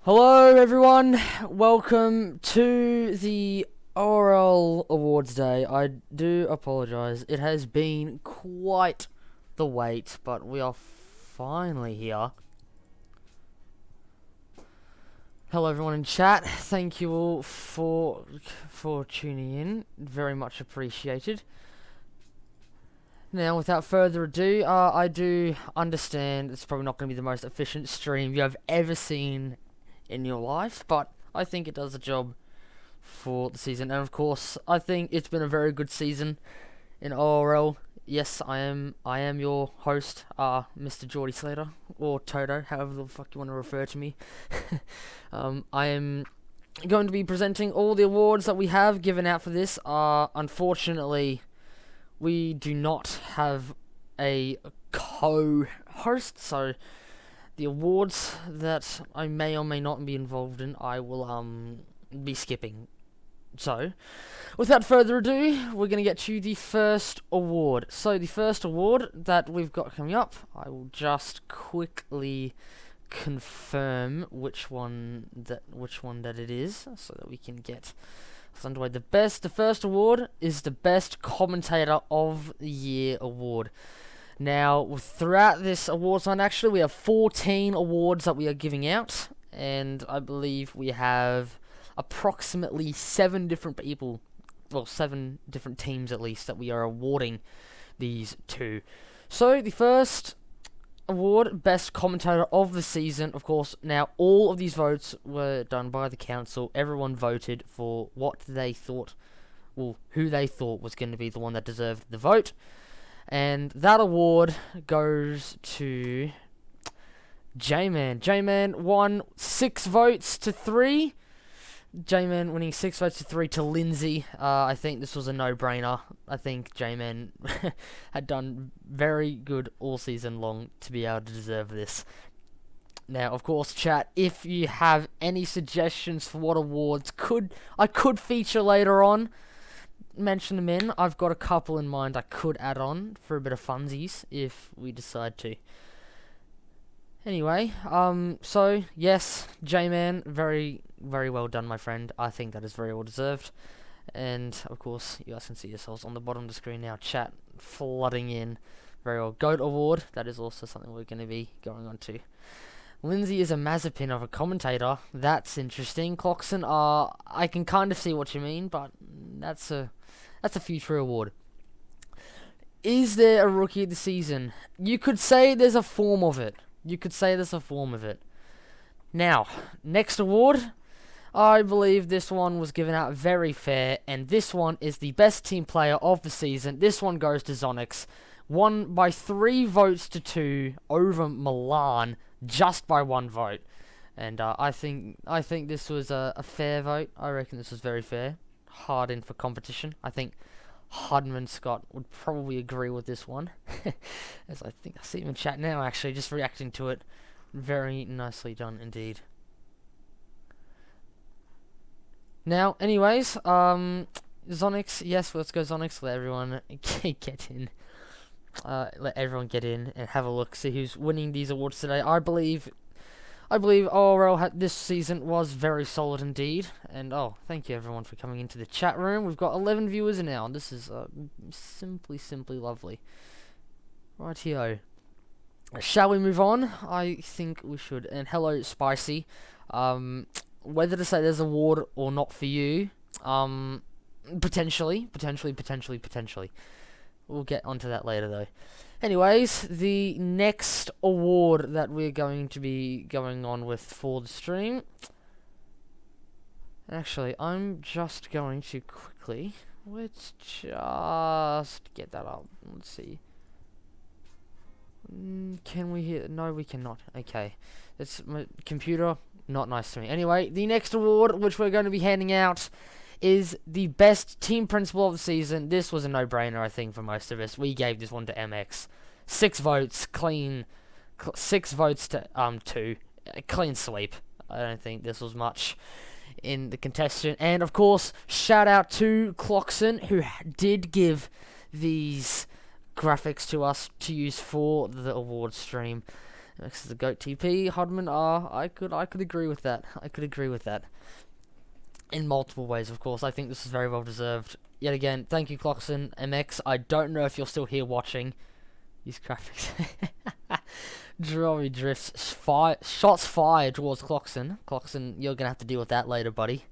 Hello everyone, welcome to the ORL Awards Day. I do apologise, it has been quite the wait, but we are finally here. Hello everyone in chat, thank you all for tuning in, very much appreciated. Now, without further ado, I do understand it's probably not going to be the most efficient stream you have ever seen in your life, but I think it does the job for the season. And of course, I think it's been a very good season in ORL. Yes, I am your host, Mr. Geordie Slater, or Toto, however the fuck you want to refer to me. I am going to be presenting all the awards that we have given out for this. Unfortunately, we do not have a co-host, so the awards that I may or may not be involved in, I will be skipping. So, without further ado, we're going to get to the first award. So, the first award that we've got coming up, I will just quickly confirm which one that it is, so that we can get us underway. The first award is the Best Commentator of the Year award. Now, throughout this awards night, actually, we have 14 awards that we are giving out, and I believe we have approximately 7 different people, well, 7 different teams at least, that we are awarding these to. So, the first award, Best Commentator of the Season, of course, now all of these votes were done by the council. Everyone voted for what they thought, well, who they thought was going to be the one that deserved the vote. And that award goes to J-Man. J-Man won 6 votes to 3. J-Man winning 6 votes to 3 to Lindsay. I think this was a no-brainer. I think J-Man had done very good all season long to be able to deserve this. Now, of course, chat, if you have any suggestions for what awards I could feature later on, mention them in. I've got a couple in mind I could add on for a bit of funsies if we decide to. Anyway, so yes, J-Man, very, very well done, my friend. I think that is very well deserved. And of course, you guys can see yourselves on the bottom of the screen now. Chat flooding in. Very well. GOAT award, that is also something we're going to be going on to. Lindsay is a Mazepin of a commentator. That's interesting. Cloxon, I can kind of see what you mean, but that's a future award. Is there a Rookie of the Season? You could say there's a form of it. Now, next award, I believe this one was given out very fair, and this one is the Best Team Player of the Season. This one goes to Zonix. Won by 3 votes to 2 over Milan, just by 1 vote. And I think this was a fair vote. I reckon this was very fair. Hard in for competition. I think Hudman Scott would probably agree with this one. As I think I see him in chat now, actually, just reacting to it. Very nicely done indeed. Now, anyways, Zonix, yes, let's go Zonix. Let everyone get in. Let everyone get in and have a look, see who's winning these awards today. I believe ORL this season was very solid indeed. And thank you everyone for coming into the chat room. We've got 11 viewers now, and this is simply lovely. Rightio. Shall we move on? I think we should. And hello, Spicy. Whether to say there's an award or not for you, potentially. We'll get onto that later, though. Anyways, the next award that we're going to be going on with for the stream... Actually, I'm just going to quickly... Let's just get that up. Let's see. Can we hear... No, we cannot. Okay. It's my computer. Not nice to me. Anyway, the next award, which we're going to be handing out, is the Best Team Principal of the Season. This was a no-brainer, I think, for most of us. We gave this one to MX. 6 votes, clean. 6 votes to 2. Clean sweep. I don't think this was much in the contestant. And, of course, shout out to Cloxon, who did give these graphics to us to use for the award stream. Next is the GOAT TP. Hodman, I could agree with that. I could agree with that. In multiple ways, of course. I think this is very well deserved. Yet again, thank you, Clockson MX. I don't know if you're still here watching. These graphics. Drawy drifts. Shots fired towards Clockson. Clockson, you're going to have to deal with that later, buddy.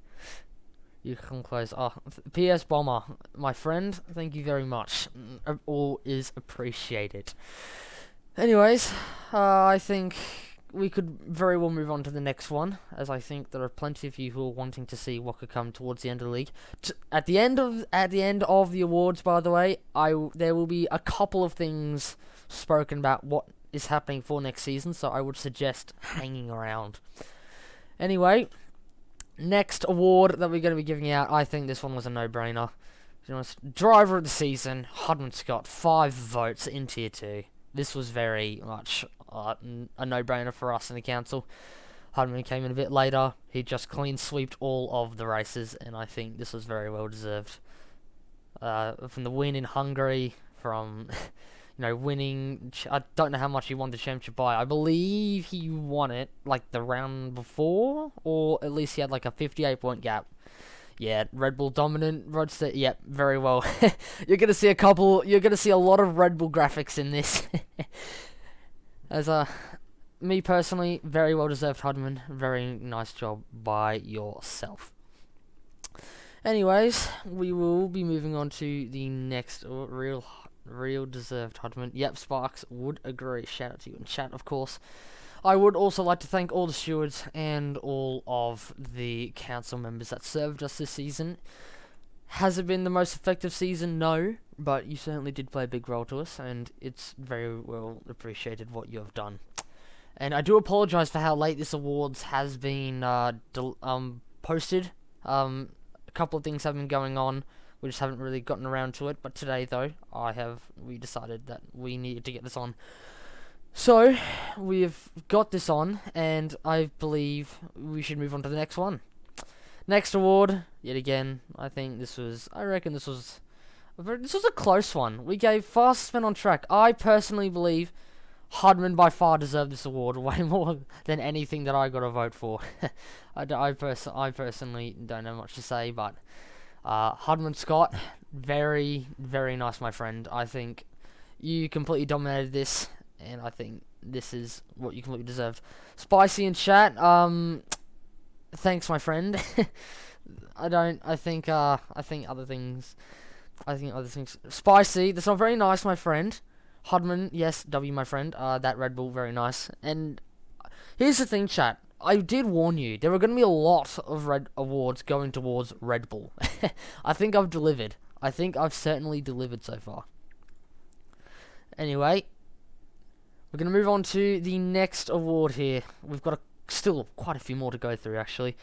You come close. Oh, PS Bomber, my friend, thank you very much. All is appreciated. Anyways, I think we could very well move on to the next one, as I think there are plenty of you who are wanting to see what could come towards the end of the league. At the end of the awards, by the way, there will be a couple of things spoken about what is happening for next season, so I would suggest hanging around. Anyway, next award that we're going to be giving out, I think this one was a no-brainer. Driver of the season, Hudman Scott, 5 votes in Tier 2. This was very much a no-brainer for us in the council. Hudman came in a bit later. He just clean sweeped all of the races, and I think this was very well deserved. From the win in Hungary, from winning. I don't know how much he won the championship by. I believe he won it like the round before, or at least he had like a 58-point gap. Yeah, Red Bull dominant roadster. Yep, very well. You're gonna see a lot of Red Bull graphics in this. As me personally, very well deserved, Hudman. Very nice job by yourself. Anyways, we will be moving on to the next real deserved Hudman. Yep, Sparks would agree. Shout out to you in chat, of course. I would also like to thank all the stewards and all of the council members that served us this season. Has it been the most effective season? No, but you certainly did play a big role to us, and it's very well appreciated what you have done. And I do apologise for how late this awards has been posted. A couple of things have been going on. We just haven't really gotten around to it. But today, though, we decided that we needed to get this on. So, we've got this on, and I believe we should move on to the next one. Next award, yet again, I reckon this was a close one. We gave fastest spin on track. I personally believe Hudman by far deserved this award way more than anything that I got a vote for. I personally don't have much to say, but Hudman Scott, very, very nice, my friend. I think you completely dominated this, and I think this is what you completely deserved. Spicy in chat, thanks, my friend. I think other things. Spicy, that's not very nice, my friend. Hudman, yes, W, my friend. That Red Bull, very nice. And here's the thing, chat. I did warn you, there are going to be a lot of red awards going towards Red Bull. I think I've delivered. I think I've certainly delivered so far. Anyway, we're going to move on to the next award here. We've got still quite a few more to go through, actually.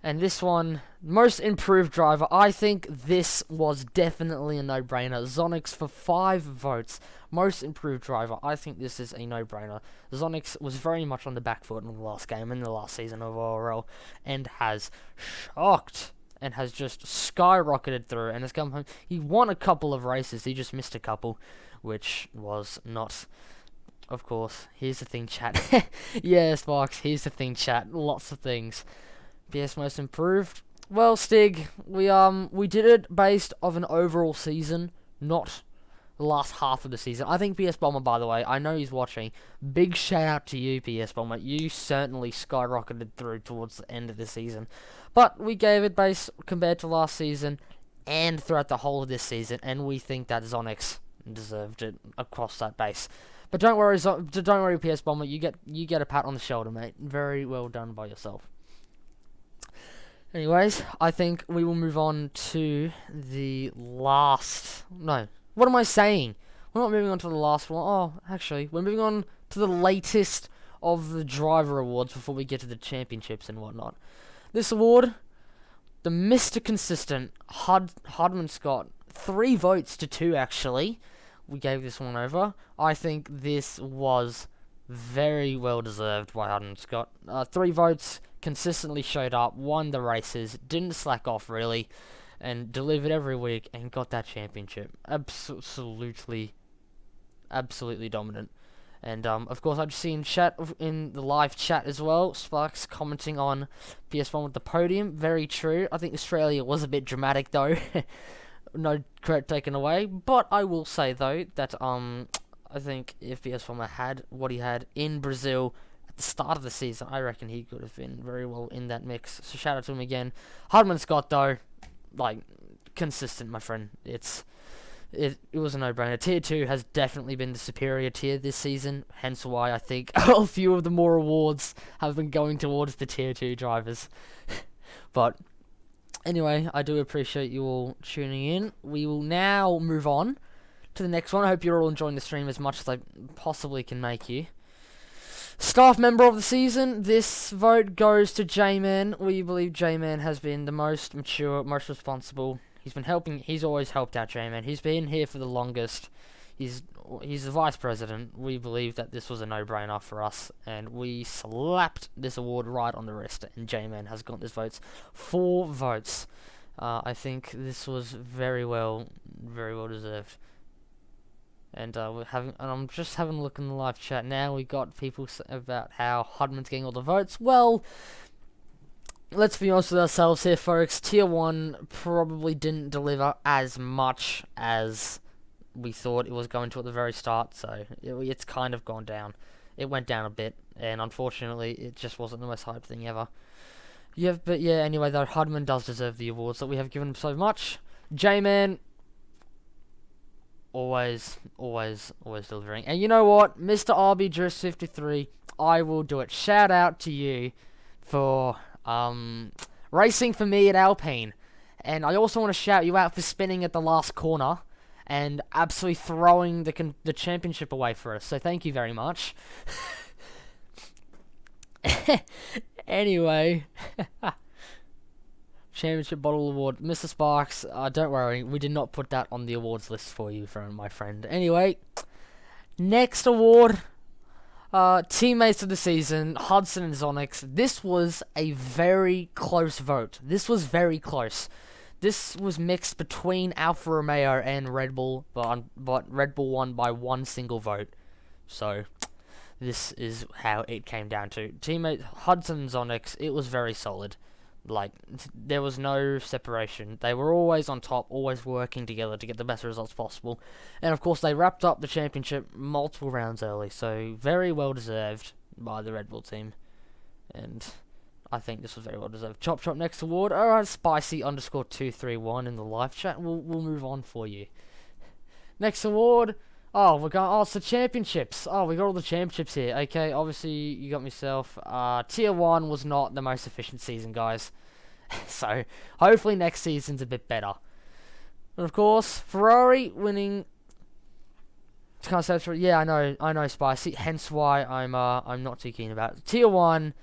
And this one, most improved driver. I think this was definitely a no-brainer. Zonix for 5 votes. Most improved driver. I think this is a no-brainer. Zonix was very much on the back foot in the last game, in the last season of ORL, and has shocked and has just skyrocketed through and has come home. He won a couple of races. He just missed a couple, which was not... Of course, here's the thing, chat. Yes, Fox, here's the thing, chat. Lots of things. PS most improved. Well, Stig, we did it based off an overall season, not the last half of the season. I think PS Bomber, by the way, I know he's watching. Big shout out to you, PS Bomber. You certainly skyrocketed through towards the end of the season. But we gave it base compared to last season and throughout the whole of this season, and we think that Zonix deserved it across that base. But don't worry, PS Bomber. You get a pat on the shoulder, mate. Very well done by yourself. Anyways, I think we will move on to the last... No, what am I saying? We're not moving on to the last one. Oh, actually, we're moving on to the latest of the driver awards before we get to the championships and whatnot. This award, the Mr. Consistent, Hudman Scott, 3 votes to 2, actually. We gave this one over. I think this was very well deserved by Hudman Scott. 3 votes... consistently showed up, won the races, didn't slack off really, and delivered every week and got that championship. Absolutely dominant. And of course, I've seen in the live chat as well. Sparks commenting on PS1 with the podium. Very true. I think Australia was a bit dramatic though. No credit taken away. But I will say though that I think if PS1 had what he had in Brazil at the start of the season, I reckon he could have been very well in that mix. So shout out to him again. Hardman Scott though, like consistent, my friend. It was a no-brainer. Tier 2 has definitely been the superior tier this season, hence why I think a few of the more awards have been going towards the Tier 2 drivers. But anyway, I do appreciate you all tuning in. We will now move on to the next one. I hope you're all enjoying the stream as much as I possibly can make you. Staff member of the season, this vote goes to J-Man. We believe J-Man has been the most mature, most responsible. He's always helped out J-Man. He's been here for the longest. He's the vice president. We believe that this was a no-brainer for us, and we slapped this award right on the wrist, and J-Man has got this votes. 4 votes. I think this was very well deserved. And I'm just having a look in the live chat now. We got people about how Hudman's getting all the votes. Well, let's be honest with ourselves here, folks. Tier 1 probably didn't deliver as much as we thought it was going to at the very start, so it's kind of gone down. It went down a bit, and unfortunately, it just wasn't the most hyped thing ever. Yeah, but yeah, anyway, though, Hudman does deserve the awards that we have given him so much. J-Man, always delivering. And you know what? Mr. RB Juice 53, I will do it. Shout out to you for racing for me at Alpine. And I also want to shout you out for spinning at the last corner and absolutely throwing the championship away for us. So thank you very much. Anyway, championship bottle award, Mr. Sparks. Don't worry, we did not put that on the awards list for you, my friend. Anyway, next award. Teammates of the season, Hudson and Zonix. This was a very close vote. This was very close. This was mixed between Alfa Romeo and Red Bull, but Red Bull won by 1 single vote. So, this is how it came down to. Teammate Hudson and Zonix, it was very solid. Like, there was no separation. They were always on top, always working together to get the best results possible. And of course, they wrapped up the championship multiple rounds early, so very well deserved by the Red Bull team. And I think this was very well deserved. Chop next award. Alright, Spicy _231 in the live chat. We'll move on for you. Next award. It's the championships. We got all the championships here. Okay, obviously you got myself. Tier 1 was not the most efficient season, guys. So, hopefully next season's a bit better. And of course, Ferrari winning. Yeah, I know, Spicy. Hence why I'm not too keen about it. Tier 1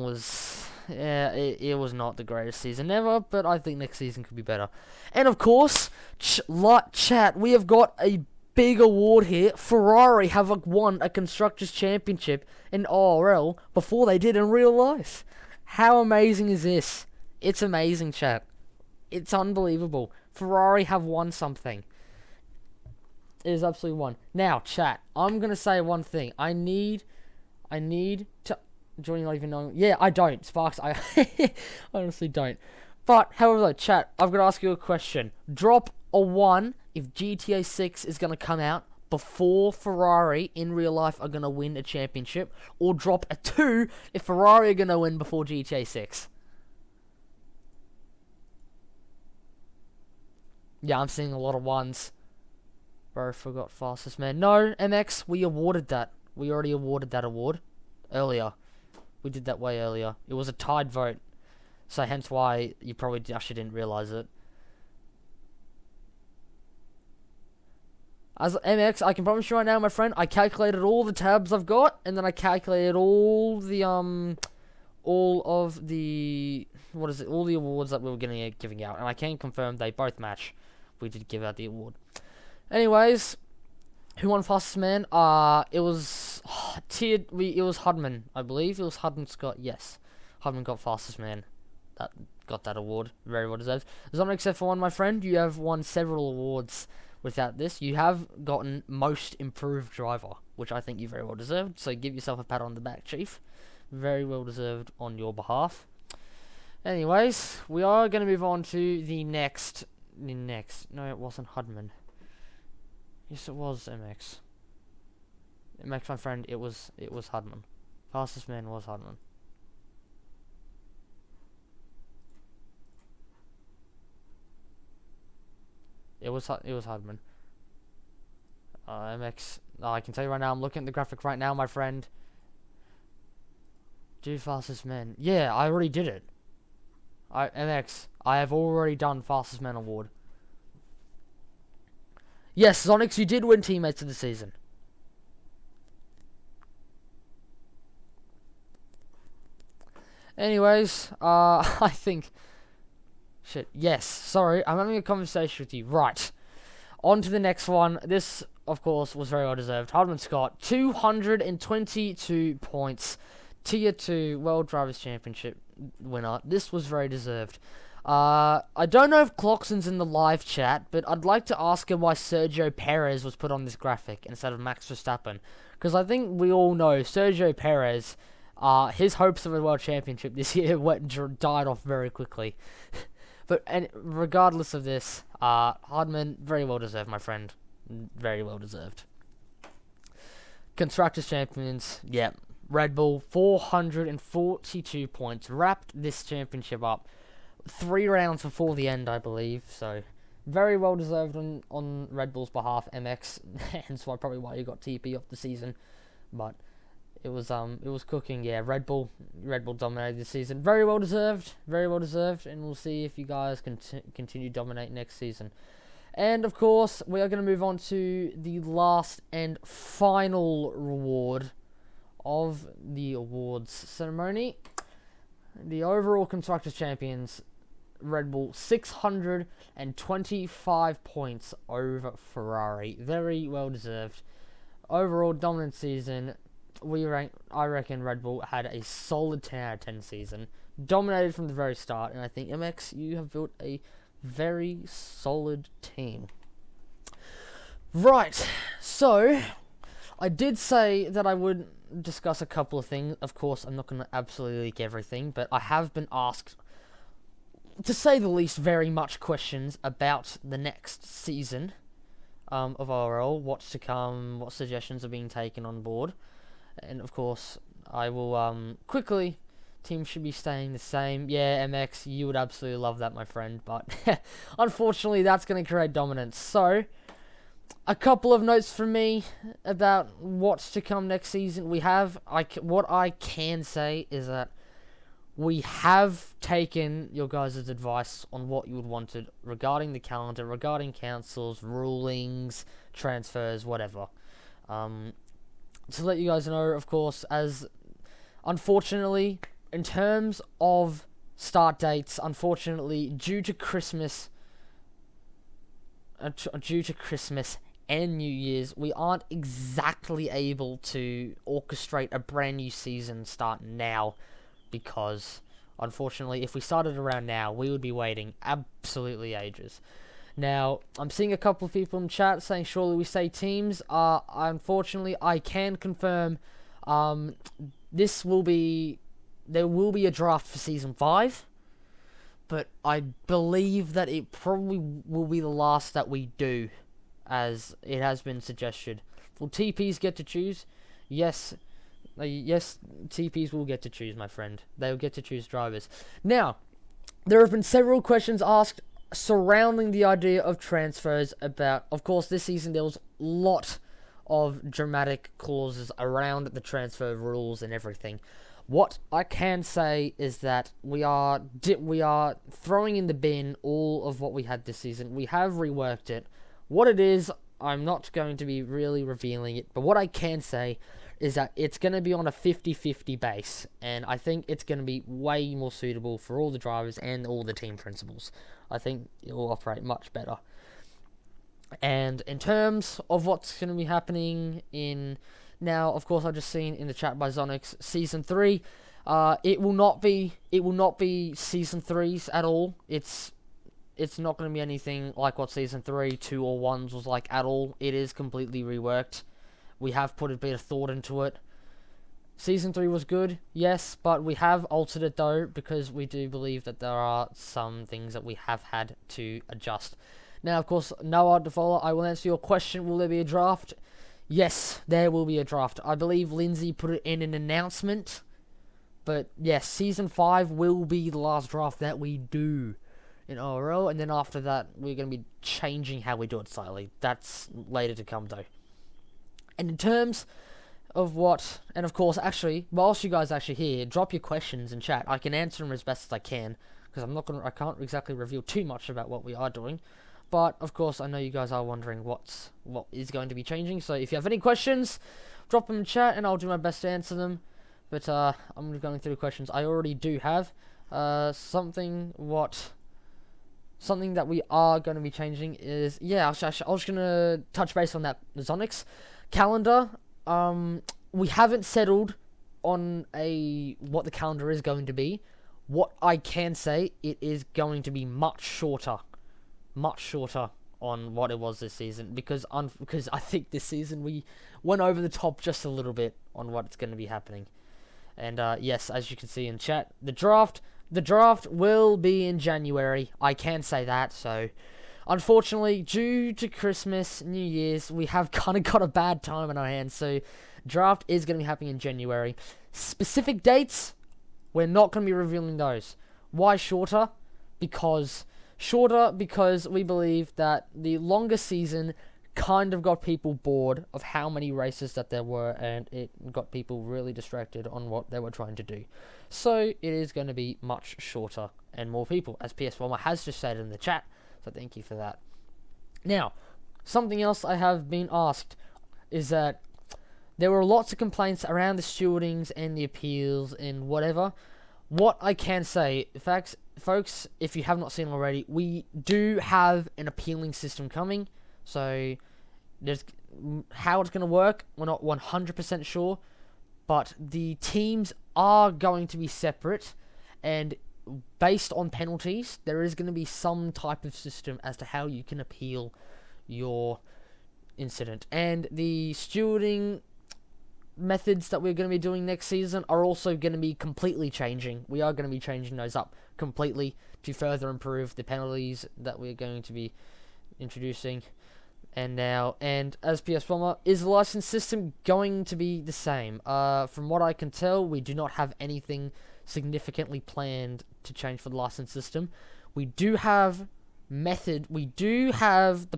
was, it was not the greatest season ever, but I think next season could be better. And of course, chat, we have got a big award here. Ferrari have won a Constructors' Championship in ORL before they did in real life. How amazing is this? It's amazing, chat. It's unbelievable. Ferrari have won something. It is absolutely won. Now, chat, I'm going to say one thing. I need to... Joining not even knowing... Yeah, I don't, Sparks. I honestly don't. But, however, chat, I've got to ask you a question. Drop a 1 if GTA 6 is going to come out before Ferrari in real life are going to win a championship. Or drop a 2 if Ferrari are going to win before GTA 6. Yeah, I'm seeing a lot of 1s. Bro, forgot fastest man. No, MX, we awarded that. We already awarded that award earlier. We did that way earlier. It was a tied vote. So hence why you probably actually didn't realise it. As MX, I can promise you right now, my friend, I calculated all the tabs I've got, and then I calculated all the all the awards that we were giving out, and I can confirm they both match. We did give out the award. Anyways, who won fastest man? It was it was Hudman, I believe. It was Hudman Scott. Yes, Hudman got fastest man. Got that award. Very well deserved. There's not except for one, my friend. You have won several awards without this. You have gotten most improved driver, which I think you very well deserved. So give yourself a pat on the back, Chief. Very well deserved on your behalf. Anyways, we are going to move on to the next. No, it wasn't Hudman. Yes, it was MX. MX, my friend. It was Hudman. Fastest man was Hudman. It was Hudman. MX. I can tell you right now. I'm looking at the graphic right now, my friend. Do fastest man. Yeah, I already did it. MX. I have already done fastest man award. Yes, Zonix, you did win teammates of the season. Anyways, I think. Shit. Yes. Sorry, I'm having a conversation with you. Right. On to the next one. This, of course, was very well deserved. Hardman Scott, 222 points. Tier 2 World Drivers' Championship winner. This was very deserved. I don't know if Clockson's in the live chat, but I'd like to ask him why Sergio Perez was put on this graphic instead of Max Verstappen. Because I think we all know Sergio Perez, his hopes of a World Championship this year died off very quickly. But regardless of this, Hardman, very well deserved, my friend. Very well deserved. Constructors' Champions, yeah. Red Bull, 442 points. Wrapped this championship up 3 rounds before the end, I believe. So, very well deserved on Red Bull's behalf, MX. Hence probably why you got TP off the season. But it was cooking, yeah. Red Bull dominated this season. Very well deserved, and we'll see if you guys can continue dominate next season. And of course, we are going to move on to the last and final reward of the awards ceremony. The overall Constructors Champions, Red Bull, 625 points over Ferrari. Very well deserved. Overall dominant season. I reckon Red Bull had a solid 10 out of 10 season. Dominated from the very start, and I think MX, you have built a very solid team. Right, so I did say that I would discuss a couple of things. Of course, I'm not going to absolutely leak everything, but I have been asked, to say the least, very much questions about the next season of ORL, what's to come, what suggestions are being taken on board. And of course, I will quickly. Teams should be staying the same. Yeah, MX, you would absolutely love that, my friend. But unfortunately, that's going to create dominance. So, a couple of notes from me about what's to come next season. What I can say is that we have taken your guys' advice on what you would wanted regarding the calendar, regarding councils, rulings, transfers, whatever. To let you guys know, of course, as unfortunately, in terms of start dates, unfortunately, due to Christmas and New Year's, we aren't exactly able to orchestrate a brand new season start now, because unfortunately, if we started around now, we would be waiting absolutely ages. Now, I'm seeing a couple of people in chat saying surely we say teams. Unfortunately, I can confirm there will be a draft for Season 5, but I believe that it probably will be the last that we do, as it has been suggested. Will TPs get to choose? Yes, TPs will get to choose, my friend. They'll get to choose drivers. Now, there have been several questions asked surrounding the idea of transfers about, of course, this season there was a lot of dramatic clauses around the transfer rules and everything. What I can say is that we are throwing in the bin all of what we had this season. We have reworked it. What it is, I'm not going to be really revealing it, but what I can say is that it's going to be on a 50-50 base, and I think it's going to be way more suitable for all the drivers and all the team principals. I think it will operate much better. And in terms of what's going to be happening in now, of course, I've just seen in the chat by Zonix, Season 3, it will not be Season 3s at all. It's it's not going to be anything like what Season 3, 2, or 1s was like at all. It is completely reworked. We have put a bit of thought into it. Season 3 was good, yes, but we have altered it though, because we do believe that there are some things that we have had to adjust. Now, of course, Noah DeFola, I will answer your question, will there be a draft? Yes, there will be a draft. I believe Lindsay put it in an announcement, but yes, Season 5 will be the last draft that we do in ORL, and then after that, we're going to be changing how we do it slightly. That's later to come though. And in terms of what, and of course, actually, whilst you guys are actually here, drop your questions in chat. I can answer them as best as I can, because I can't exactly reveal too much about what we are doing. But of course, I know you guys are wondering what is going to be changing. So if you have any questions, drop them in chat, and I'll do my best to answer them. But I'm going through the questions. I already do have something that we are going to be changing is, I was just going to touch base on that Zonix calendar. We haven't settled on what the calendar is going to be. What I can say, it is going to be much shorter on what it was this season, because I think this season we went over the top just a little bit on what's going to be happening. And yes, as you can see in chat, the draft will be in January. I can say that. So unfortunately, due to Christmas, New Year's, we have kind of got a bad time in our hands. So draft is going to be happening in January. Specific dates, we're not going to be revealing those. Why shorter? Because we believe that the longer season kind of got people bored of how many races that there were, and it got people really distracted on what they were trying to do. So it is going to be much shorter and more people, as PS Former has just said in the chat. So thank you for that. Now, something else I have been asked is that there were lots of complaints around the stewardings and the appeals and whatever. What I can say, folks, if you have not seen already, we do have an appealing system coming. So there's how it's going to work, we're not 100% sure, but the teams are going to be separate, and based on penalties, there is going to be some type of system as to how you can appeal your incident. And the stewarding methods that we're going to be doing next season are also going to be completely changing. We are going to be changing those up completely to further improve the penalties that we're going to be introducing. And as PS Bomber, is the license system going to be the same? From what I can tell, we do not have anything significantly planned to change for the license system. We do have the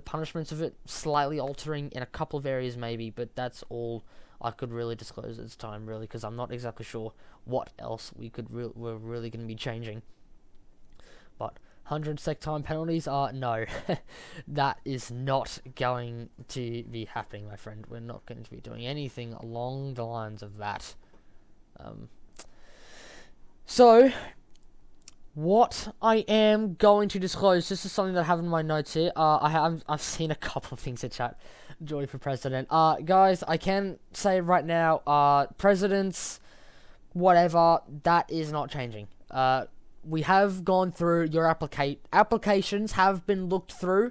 punishments of it slightly altering in a couple of areas maybe, but that's all I could really disclose at this time, really, because I'm not exactly sure what else we're really going to be changing. But 100 sec time penalties are no. That is not going to be happening, my friend. We're not going to be doing anything along the lines of that. So what I am going to disclose, this is something that I have in my notes here. I've seen a couple of things in chat. Joy for president. Guys, I can say right now, presidents, whatever, that is not changing. We have gone through your applications have been looked through.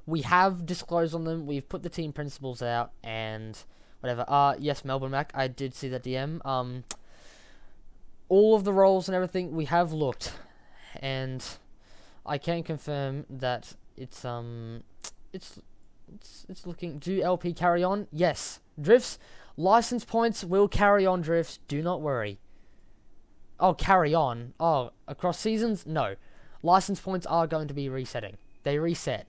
We have disclosed on them. We've put the team principals out and whatever. Yes, Melbourne Mac, I did see that DM. All of the roles and everything we have looked, and I can confirm that it's looking. Do LP carry on? Yes. Drifts, license points will carry on. Drifts, do not worry. Oh, carry on. Oh, across seasons? No. License points are going to be resetting. They reset.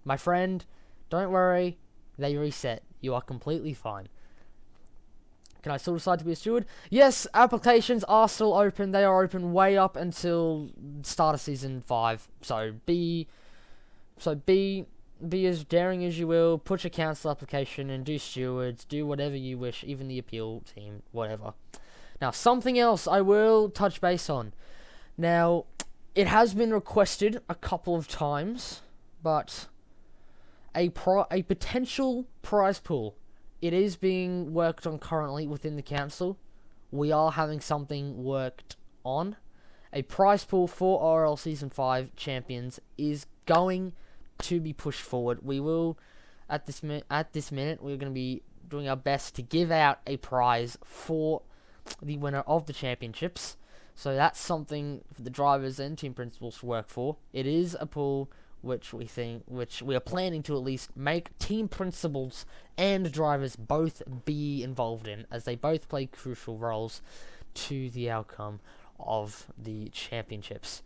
My friend, don't worry. They reset. You are completely fine. Can I still decide to be a steward? Yes, applications are still open. They are open way up until start of season 5. So be as daring as you will. Put your council application and do stewards. Do whatever you wish. Even the appeal team, whatever. Now, something else I will touch base on. Now, it has been requested a couple of times, but a potential prize pool. It is being worked on currently within the council. We are having something worked on, a prize pool for ORL Season 5 champions is going to be pushed forward. We will, at this minute, we're going to be doing our best to give out a prize for the winner of the championships. So that's something for the drivers and team principals to work for. It is a pool which we are planning to at least make team principals and drivers both be involved in, as they both play crucial roles to the outcome of the championships.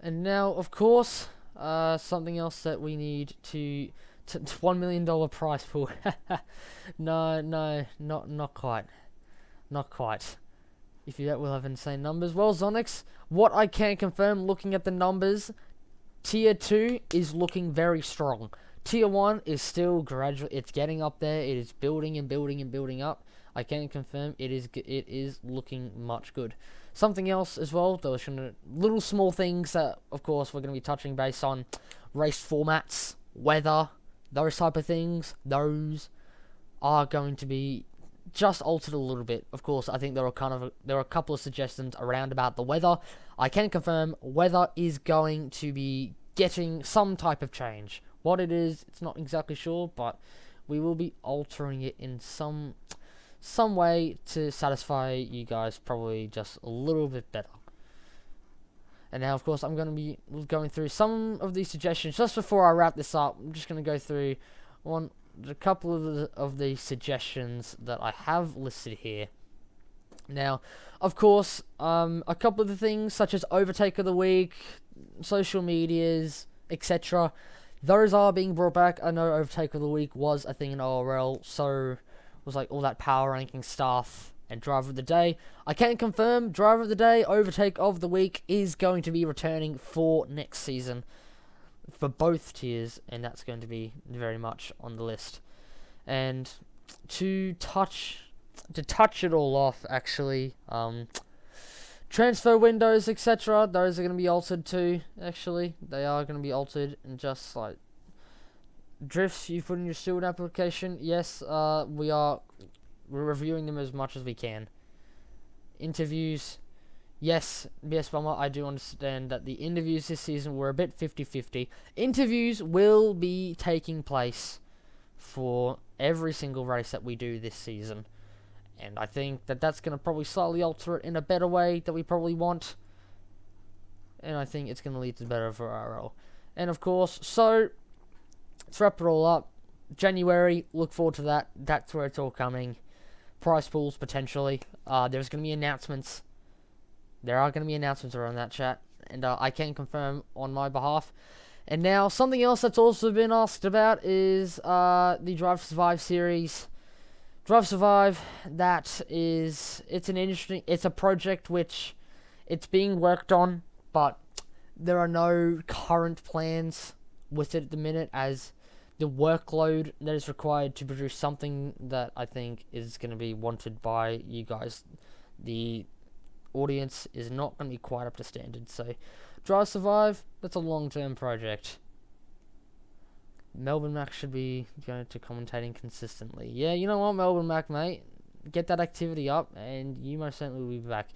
And now, of course, something else that we need to $1 million prize pool. No, not quite. Not quite. If you will have insane numbers. Well, Zonix, what I can confirm looking at the numbers, Tier 2 is looking very strong. Tier 1 is still gradually, it's getting up there. It is building and building and building up. I can confirm it is looking much good. Something else as well, those little small things that, of course, we're going to be touching base on. Race formats, weather, those type of things. Those are going to be just altered a little bit. Of course, I think there are a couple of suggestions around about the weather. I can confirm weather is going to be getting some type of change. What it is, it's not exactly sure, but we will be altering it in some way to satisfy you guys probably just a little bit better. And now, of course, I'm going to be going through some of these suggestions. Just before I wrap this up, I'm just going to go through a couple of the suggestions that I have listed here. Now, of course, a couple of the things such as Overtake of the Week, social medias, etc. Those are being brought back. I know Overtake of the Week was a thing in ORL, so was like all that power ranking stuff and Driver of the Day. I can confirm Driver of the Day, Overtake of the Week is going to be returning for next season for both tiers, and that's going to be very much on the list. And to touch it all off, actually, transfer windows, etc., those are going to be altered too. Actually, they are going to be altered, and just like drifts you put in your student application, yes, we're reviewing them as much as we can. Interviews, yes, Bomber, I do understand that the interviews this season were a bit 50-50. Interviews will be taking place for every single race that we do this season, and I think that that's going to probably slightly alter it in a better way that we probably want, and I think it's going to lead to better for RL. And of course, so let's wrap it all up. January, look forward to that. That's where it's all coming. Prize pools, potentially. There's going to be announcements. There are going to be announcements around that, chat. And I can confirm on my behalf. And now, something else that's also been asked about is the Drive to Survive series. Drive to Survive, it's a project which it's being worked on, but there are no current plans with it at the minute, as the workload that is required to produce something that I think is going to be wanted by you guys, the audience, is not going to be quite up to standard. So Drive Survive, that's a long-term project. Melbourne Mac should be going to commentating consistently. Yeah, you know what, Melbourne Mac, mate, get that activity up and you most certainly will be back.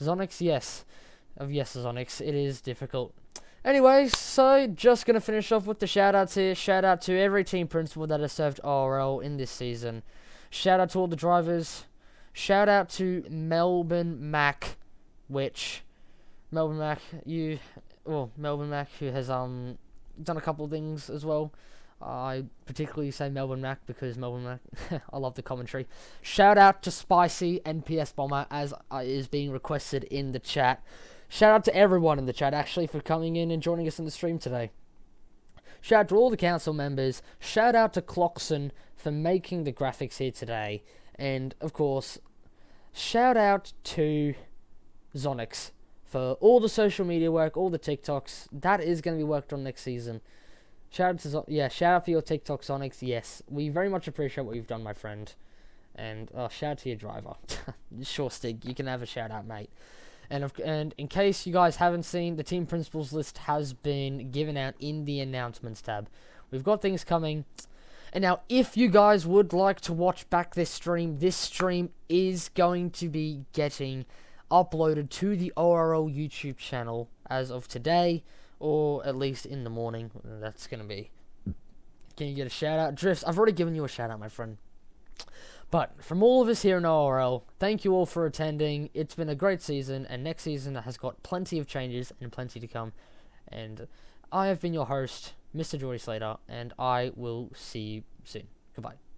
Zonix, yes, Zonix, it is difficult. Anyways, so just going to finish off with the shout-outs here. Shout-out to every team principal that has served ORL in this season. Shout-out to all the drivers. Shout-out to Melbourne Mac, which... Melbourne Mac, who has done a couple of things as well. I particularly say Melbourne Mac because Melbourne Mac, I love the commentary. Shout-out to Spicy and PS Bomber, as is being requested in the chat. Shout out to everyone in the chat, actually, for coming in and joining us in the stream today. Shout out to all the council members. Shout out to Clockson for making the graphics here today. And, of course, shout out to Zonix for all the social media work, all the TikToks. That is going to be worked on next season. Shout out for your TikTok, Zonix. Yes, we very much appreciate what you've done, my friend. And shout out to your driver. Sure, Stig, you can have a shout out, mate. And in case you guys haven't seen, the team principals list has been given out in the announcements tab. We've got things coming. And now, if you guys would like to watch back this stream is going to be getting uploaded to the ORL YouTube channel as of today, or at least in the morning. That's going to be... Can you get a shout out? Drifts, I've already given you a shout out, my friend. But from all of us here in ORL, thank you all for attending. It's been a great season, and next season has got plenty of changes and plenty to come. And I have been your host, Mr. Jordy Slater, and I will see you soon. Goodbye.